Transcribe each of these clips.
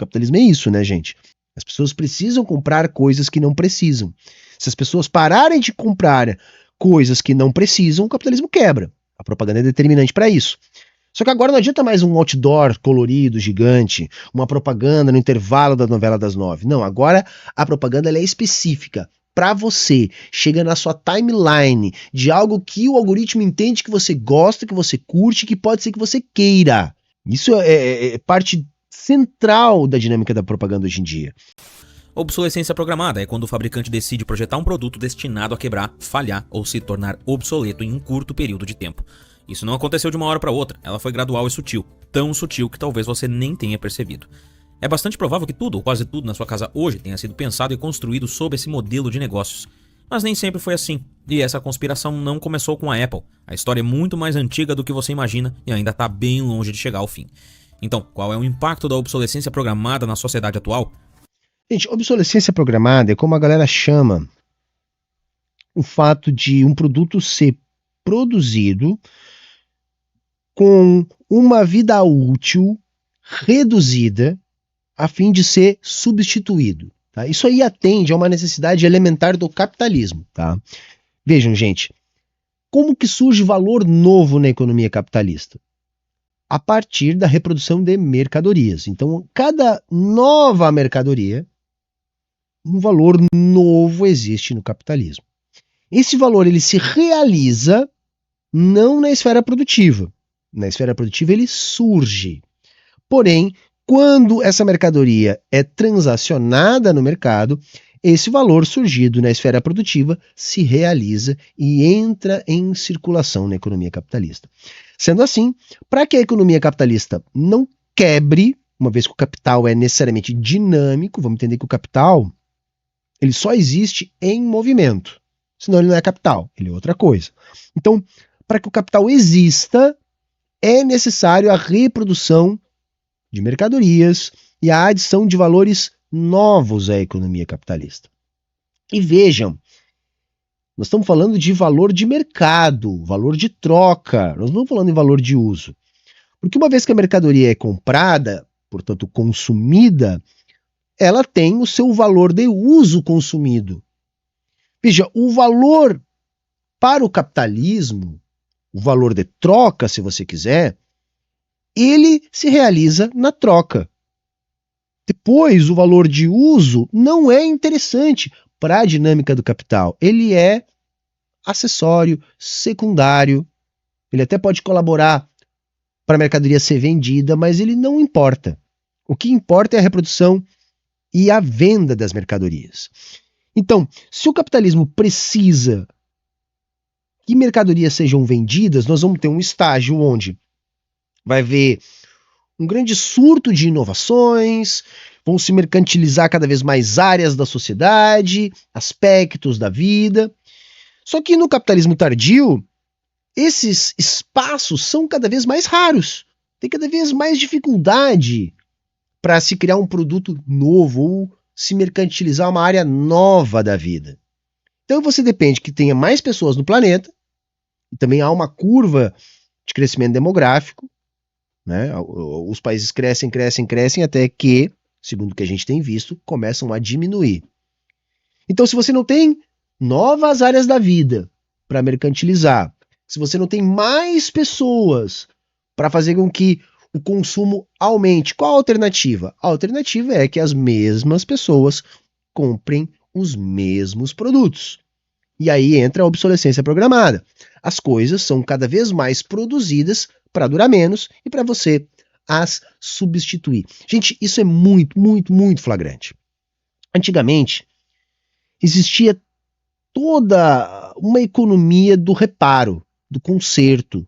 capitalismo é isso, né, gente? As pessoas precisam comprar coisas que não precisam. Se as pessoas pararem de comprar coisas que não precisam, o capitalismo quebra. A propaganda é determinante para isso. Só que agora não adianta mais um outdoor colorido, gigante, uma propaganda no intervalo da novela das 9. Não, agora a propaganda ela é específica para você. Chega na sua timeline de algo que o algoritmo entende que você gosta, que você curte, que pode ser que você queira. Isso é parte central da dinâmica da propaganda hoje em dia. Obsolescência programada é quando o fabricante decide projetar um produto destinado a quebrar, falhar ou se tornar obsoleto em um curto período de tempo. Isso não aconteceu de uma hora para outra, ela foi gradual e sutil, tão sutil que talvez você nem tenha percebido. É bastante provável que tudo ou quase tudo na sua casa hoje tenha sido pensado e construído sob esse modelo de negócios. Mas nem sempre foi assim, e essa conspiração não começou com a Apple. A história é muito mais antiga do que você imagina e ainda está bem longe de chegar ao fim. Então, qual é o impacto da obsolescência programada na sociedade atual? Gente, obsolescência programada é como a galera chama o fato de um produto ser produzido com uma vida útil reduzida a fim de ser substituído. Tá? Isso aí atende a uma necessidade elementar do capitalismo. Tá? Vejam, gente, como que surge valor novo na economia capitalista? A partir da reprodução de mercadorias. Então, cada nova mercadoria, um valor novo existe no capitalismo. Esse valor ele se realiza não na esfera produtiva. Na esfera produtiva ele surge. Porém, quando essa mercadoria é transacionada no mercado, esse valor surgido na esfera produtiva se realiza e entra em circulação na economia capitalista. Sendo assim, para que a economia capitalista não quebre, uma vez que o capital é necessariamente dinâmico, vamos entender que o capital ele só existe em movimento, senão ele não é capital, ele é outra coisa. Então, para que o capital exista, é necessário a reprodução de mercadorias e a adição de valores novos à economia capitalista. E vejam, nós estamos falando de valor de mercado, valor de troca, nós não estamos falando em valor de uso. Porque uma vez que a mercadoria é comprada, portanto consumida, ela tem o seu valor de uso consumido. Veja, o valor para o capitalismo, o valor de troca, se você quiser, ele se realiza na troca. Depois, o valor de uso não é interessante para a dinâmica do capital. Ele é acessório, secundário. Ele até pode colaborar para a mercadoria ser vendida, mas ele não importa. O que importa é a reprodução e a venda das mercadorias. Então, se o capitalismo precisa que mercadorias sejam vendidas, nós vamos ter um estágio onde vai haver um grande surto de inovações, vão se mercantilizar cada vez mais áreas da sociedade, aspectos da vida. Só que no capitalismo tardio, esses espaços são cada vez mais raros. Tem cada vez mais dificuldade para se criar um produto novo ou se mercantilizar uma área nova da vida. Então você depende que tenha mais pessoas no planeta, e também há uma curva de crescimento demográfico, né? Os países crescem até que, segundo o que a gente tem visto, começam a diminuir. Então se você não tem novas áreas da vida para mercantilizar, se você não tem mais pessoas para fazer com que o consumo aumente, qual a alternativa? A alternativa é que as mesmas pessoas comprem os mesmos produtos. E aí entra a obsolescência programada. As coisas são cada vez mais produzidas para durar menos e para você as substituir. Gente, isso é muito, muito, muito flagrante. Antigamente, existia toda uma economia do reparo, do conserto.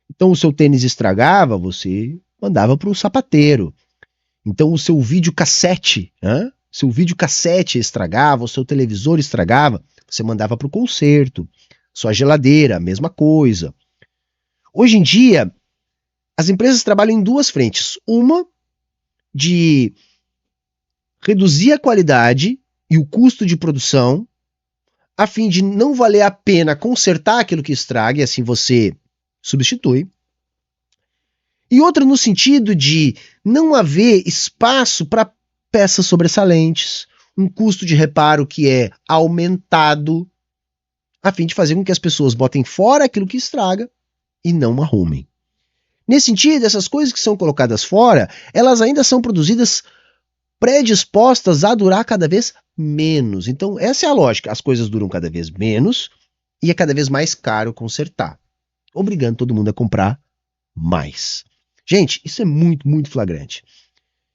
Então o seu tênis estragava, você mandava para o sapateiro. Então o seu videocassete, seu videocassete estragava, o seu televisor estragava, você mandava para o conserto. Sua geladeira, a mesma coisa. Hoje em dia, as empresas trabalham em duas frentes. Uma de reduzir a qualidade e o custo de produção, a fim de não valer a pena consertar aquilo que estraga, e assim você substitui. E outra no sentido de não haver espaço para peças sobressalentes, um custo de reparo que é aumentado, a fim de fazer com que as pessoas botem fora aquilo que estraga e não arrumem. Nesse sentido, essas coisas que são colocadas fora, elas ainda são produzidas predispostas a durar cada vez menos. Então, essa é a lógica. As coisas duram cada vez menos e é cada vez mais caro consertar, obrigando todo mundo a comprar mais. Gente, isso é muito, muito flagrante.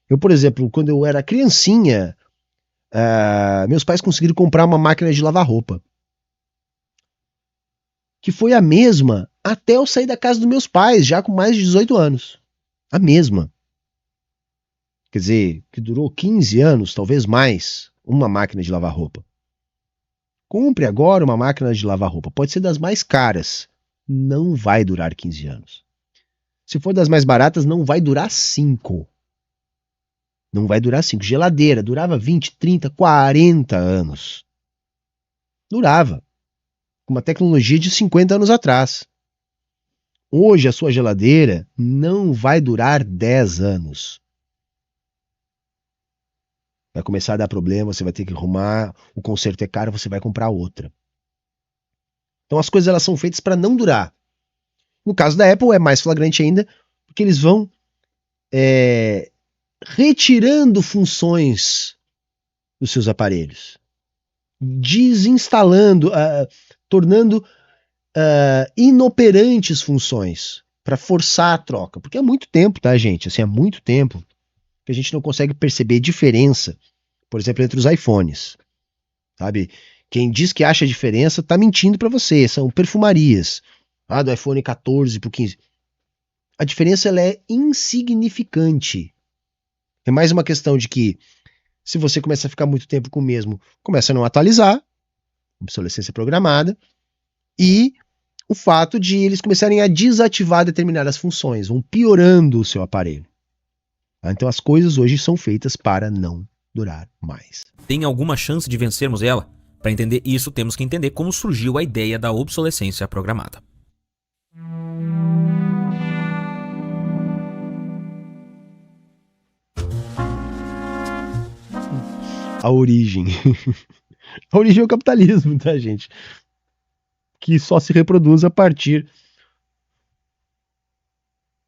Eu, por exemplo, quando eu era criancinha, meus pais conseguiram comprar uma máquina de lavar roupa, que foi a mesma até eu sair da casa dos meus pais, já com mais de 18 anos. A mesma. Quer dizer, que durou 15 anos, talvez mais, uma máquina de lavar roupa. Compre agora uma máquina de lavar roupa. Pode ser das mais caras. Não vai durar 15 anos. Se for das mais baratas, não vai durar 5. Não vai durar 5. Geladeira, durava 20, 30, 40 anos. Durava. Com uma tecnologia de 50 anos atrás. Hoje a sua geladeira não vai durar 10 anos. Vai começar a dar problema, você vai ter que arrumar, o conserto é caro, você vai comprar outra. Então as coisas elas são feitas para não durar. No caso da Apple é mais flagrante ainda, porque eles vão retirando funções dos seus aparelhos, desinstalando, tornando inoperantes funções para forçar a troca. Porque há muito tempo, tá, gente? Assim, há muito tempo que a gente não consegue perceber diferença, por exemplo, entre os iPhones. Sabe? Quem diz que acha diferença tá mentindo para você. São perfumarias. Do iPhone 14 pro 15. A diferença ela é insignificante. É mais uma questão de que se você começa a ficar muito tempo com o mesmo, começa a não atualizar, obsolescência programada, e o fato de eles começarem a desativar determinadas funções, vão piorando o seu aparelho. Então as coisas hoje são feitas para não durar mais. Tem alguma chance de vencermos ela? Para entender isso, temos que entender como surgiu a ideia da obsolescência programada. A origem. A origem é o capitalismo, tá, gente? Que só se reproduz a partir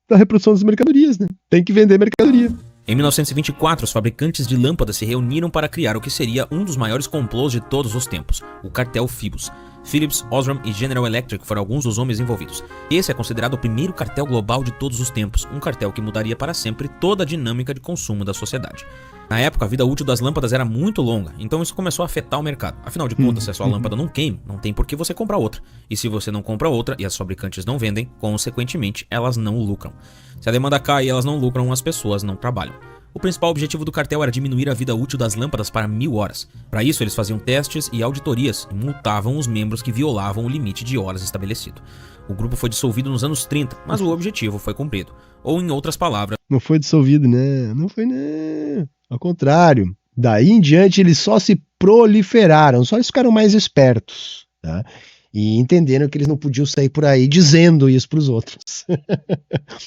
da reprodução das mercadorias, né? Tem que vender mercadoria. Em 1924, os fabricantes de lâmpadas se reuniram para criar o que seria um dos maiores complôs de todos os tempos, o cartel Phibos. Philips, Osram e General Electric foram alguns dos homens envolvidos. Esse é considerado o primeiro cartel global de todos os tempos, um cartel que mudaria para sempre toda a dinâmica de consumo da sociedade. Na época, a vida útil das lâmpadas era muito longa, então isso começou a afetar o mercado. Afinal de contas, se a sua lâmpada não queima, não tem por que você comprar outra. E se você não compra outra e as fabricantes não vendem, consequentemente, elas não lucram. Se a demanda cai e elas não lucram, as pessoas não trabalham. O principal objetivo do cartel era diminuir a vida útil das lâmpadas para 1000 horas. Para isso, eles faziam testes e auditorias e multavam os membros que violavam o limite de horas estabelecido. O grupo foi dissolvido nos anos 30, mas o objetivo foi cumprido. Ou, em outras palavras... Não foi dissolvido, né? Não foi, né? Ao contrário. Daí em diante, eles só se proliferaram, só eles ficaram mais espertos, tá? E entenderam que eles não podiam sair por aí dizendo isso para os outros.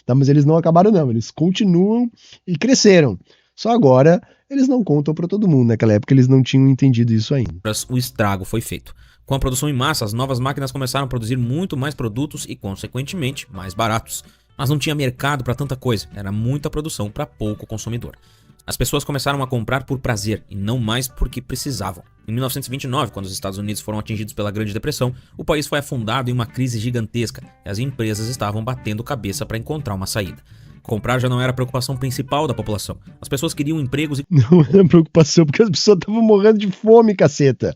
Tá, mas eles não acabaram não, eles continuam e cresceram. Só agora eles não contam para todo mundo, naquela época eles não tinham entendido isso ainda. O estrago foi feito. Com a produção em massa, as novas máquinas começaram a produzir muito mais produtos e, consequentemente, mais baratos. Mas não tinha mercado para tanta coisa, era muita produção para pouco consumidor. As pessoas começaram a comprar por prazer e não mais porque precisavam. Em 1929, quando os Estados Unidos foram atingidos pela Grande Depressão, o país foi afundado em uma crise gigantesca e as empresas estavam batendo cabeça para encontrar uma saída. Comprar já não era a preocupação principal da população. As pessoas queriam empregos e... Não era preocupação, porque as pessoas estavam morrendo de fome, caceta.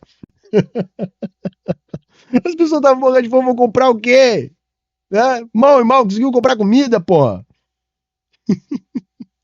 As pessoas estavam morrendo de fome, vão comprar o quê? Mal e mal conseguiu comprar comida, porra.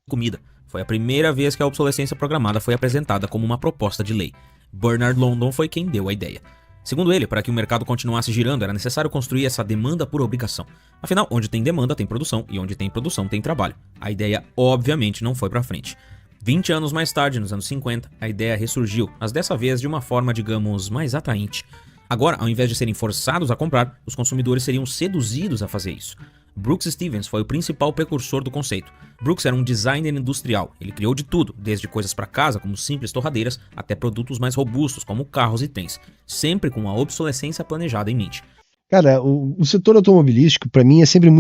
Comida. Foi a primeira vez que a obsolescência programada foi apresentada como uma proposta de lei. Bernard London foi quem deu a ideia. Segundo ele, para que o mercado continuasse girando, era necessário construir essa demanda por obrigação. Afinal, onde tem demanda tem produção, e onde tem produção tem trabalho. A ideia, obviamente, não foi para frente. 20 anos mais tarde, nos anos 50, a ideia ressurgiu, mas dessa vez de uma forma, digamos, mais atraente. Agora, ao invés de serem forçados a comprar, os consumidores seriam seduzidos a fazer isso. Brooks Stevens foi o principal precursor do conceito. Brooks era um designer industrial. Ele criou de tudo, desde coisas para casa, como simples torradeiras, até produtos mais robustos, como carros e trens, sempre com a obsolescência planejada em mente. Cara, o setor automobilístico, para mim, é sempre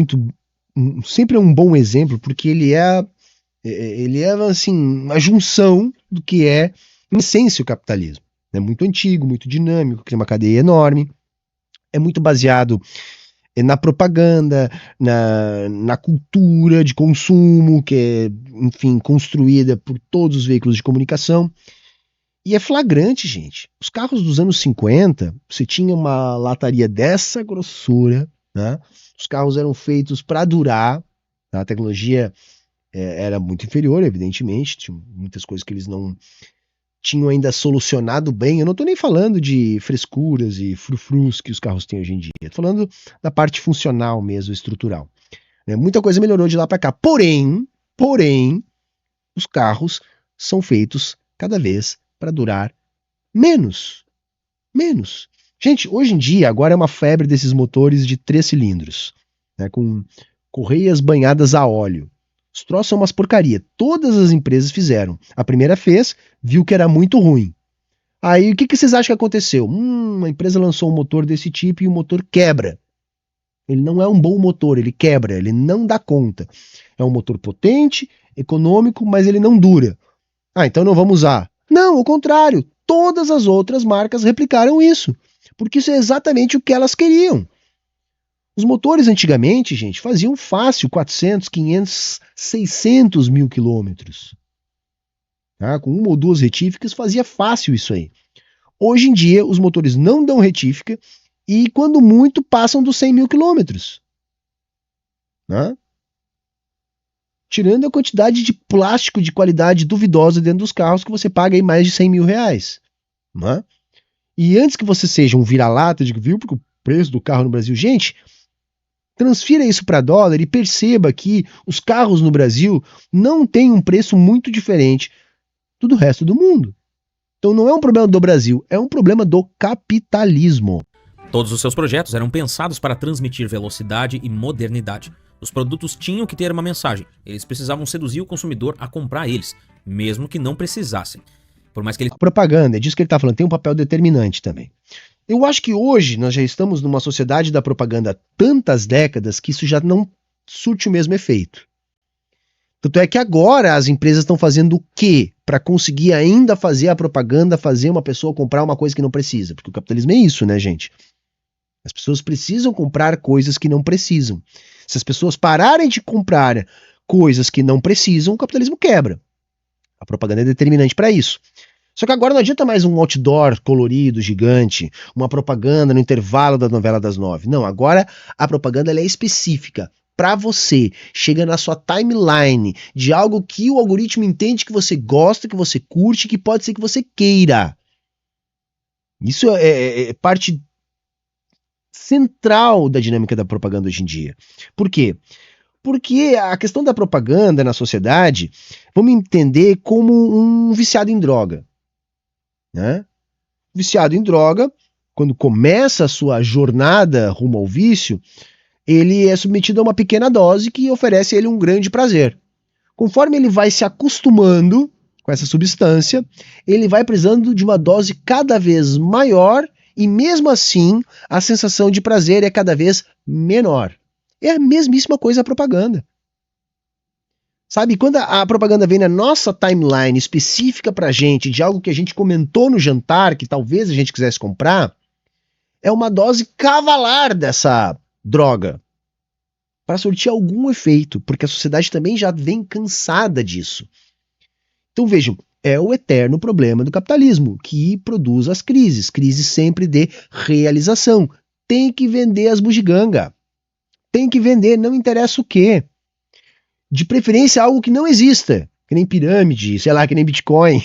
sempre é um bom exemplo, porque ele é assim, a junção do que é, em essência, o capitalismo. É muito antigo, muito dinâmico, tem uma cadeia enorme, é muito baseado na propaganda, na cultura de consumo, que é, enfim, construída por todos os veículos de comunicação. E é flagrante, gente. Os carros dos anos 50, você tinha uma lataria dessa grossura, né? Os carros eram feitos para durar, tá? A tecnologia era muito inferior, evidentemente, tinha muitas coisas que eles não tinham ainda solucionado bem. Eu não estou nem falando de frescuras e frufrus que os carros têm hoje em dia. Estou falando da parte funcional mesmo, estrutural. Muita coisa melhorou de lá para cá. Porém, os carros são feitos cada vez para durar menos. Gente, hoje em dia, agora é uma febre desses motores de 3 cilindros, né, com correias banhadas a óleo. Os troços são umas porcaria. Todas as empresas fizeram. A primeira fez, viu que era muito ruim. Aí o que vocês acham que aconteceu? A empresa lançou um motor desse tipo e o motor quebra. Ele não é um bom motor, ele quebra, ele não dá conta. É um motor potente, econômico, mas ele não dura. Então não vamos usar. Não, ao contrário. Todas as outras marcas replicaram isso. Porque isso é exatamente o que elas queriam. Os motores antigamente, gente, faziam fácil 400, 500, 600 mil quilômetros. Tá? Com uma ou duas retíficas fazia fácil isso aí. Hoje em dia, os motores não dão retífica e, quando muito, passam dos 100 mil quilômetros. Tá? Tirando a quantidade de plástico de qualidade duvidosa dentro dos carros que você paga aí mais de 100 mil reais. Tá? E antes que você seja um vira-lata, viu, porque o preço do carro no Brasil, gente, transfira isso para dólar e perceba que os carros no Brasil não têm um preço muito diferente do resto do mundo. Então não é um problema do Brasil, é um problema do capitalismo. Todos os seus projetos eram pensados para transmitir velocidade e modernidade. Os produtos tinham que ter uma mensagem. Eles precisavam seduzir o consumidor a comprar eles, mesmo que não precisassem. Por mais que ele... A propaganda, é disso que ele está falando, tem um papel determinante também. Eu acho que hoje nós já estamos numa sociedade da propaganda há tantas décadas que isso já não surte o mesmo efeito. Tanto é que agora as empresas estão fazendo o quê? Para conseguir ainda fazer a propaganda, fazer uma pessoa comprar uma coisa que não precisa. Porque o capitalismo é isso, né, gente? As pessoas precisam comprar coisas que não precisam. Se as pessoas pararem de comprar coisas que não precisam, o capitalismo quebra. A propaganda é determinante para isso. Só que agora não adianta mais um outdoor colorido, gigante, uma propaganda no intervalo da novela das 9. Não, agora a propaganda ela é específica para você. Chega na sua timeline de algo que o algoritmo entende que você gosta, que você curte, que pode ser que você queira. Isso é parte central da dinâmica da propaganda hoje em dia. Por quê? Porque a questão da propaganda na sociedade, vamos entender como um viciado em droga. Né? Viciado em droga, quando começa a sua jornada rumo ao vício, ele é submetido a uma pequena dose que oferece a ele um grande prazer. Conforme ele vai se acostumando com essa substância, ele vai precisando de uma dose cada vez maior e mesmo assim a sensação de prazer é cada vez menor. É a mesmíssima coisa a propaganda. Sabe, quando a propaganda vem na nossa timeline específica pra gente, de algo que a gente comentou no jantar, que talvez a gente quisesse comprar, é uma dose cavalar dessa droga, para surtir algum efeito, porque a sociedade também já vem cansada disso. Então vejam, é o eterno problema do capitalismo, que produz as crises sempre de realização. Tem que vender as bugiganga. Tem que vender, não interessa o quê. De preferência algo que não exista, que nem pirâmide, sei lá, que nem Bitcoin.